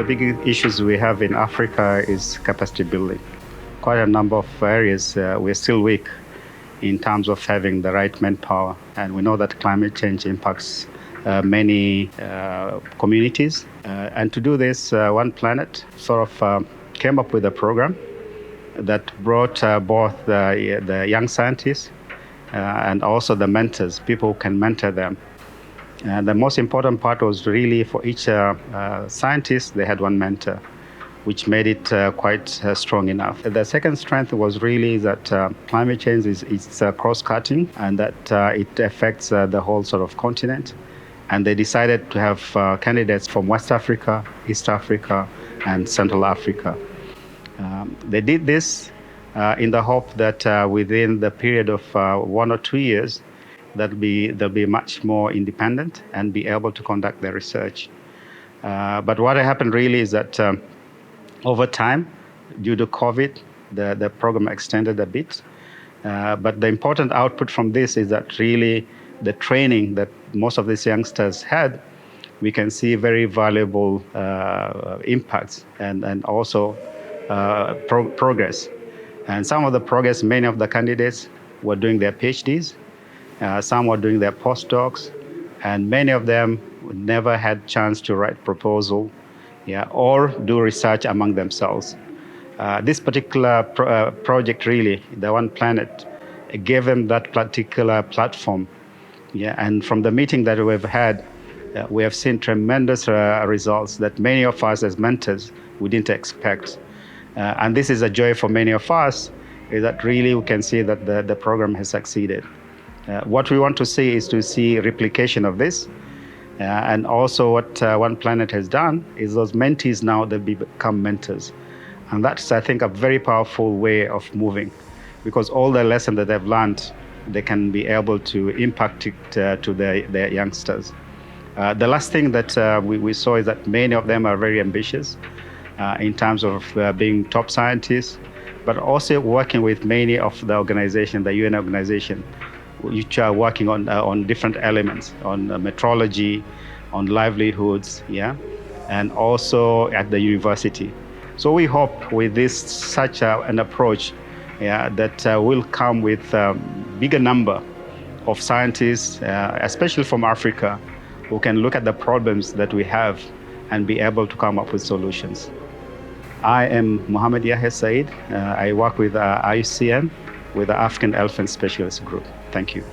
the big issues we have in Africa is capacity building. Quite a number of areas we're still weak in terms of having the right manpower. And we know that climate change impacts many communities. And to do this, One Planet sort of came up with a program that brought both the young scientists and also the mentors, people who can mentor them. And the most important part was really for each scientist, they had one mentor, which made it quite strong enough. The second strength was really that climate change is cross-cutting and that it affects the whole sort of continent. And they decided to have candidates from West Africa, East Africa, and Central Africa. They did this in the hope that within the period of 1 or 2 years, they'll be much more independent and be able to conduct their research. But what happened really is that over time, due to COVID, the program extended a bit. But the important output from this is that really the training that most of these youngsters had, we can see very valuable impacts and also progress. And some of the progress, many of the candidates were doing their PhDs. Some were doing their postdocs, and many of them never had chance to write proposal, or do research among themselves. This particular project really, the One Planet, gave them that particular platform. And from the meeting that we've had, we have seen tremendous results that many of us as mentors, we didn't expect. And this is a joy for many of us, is that really we can see that the program has succeeded. What we want to see is to see replication of this. And also what One Planet has done is those mentees now, they become mentors. And that's, I think, a very powerful way of moving, because all the lessons that they've learned, they can be able to impact it to their youngsters. The last thing that we saw is that many of them are very ambitious in terms of being top scientists, but also working with many of the organizations, the UN organization, which are working on different elements, on metrology, on livelihoods, and also at the university. So we hope with this such an approach, that will come with a bigger number of scientists, especially from Africa, who can look at the problems that we have and be able to come up with solutions. I am Mohammed Yahya Said. I work with IUCN, with the African Elephant Specialist Group. Thank you.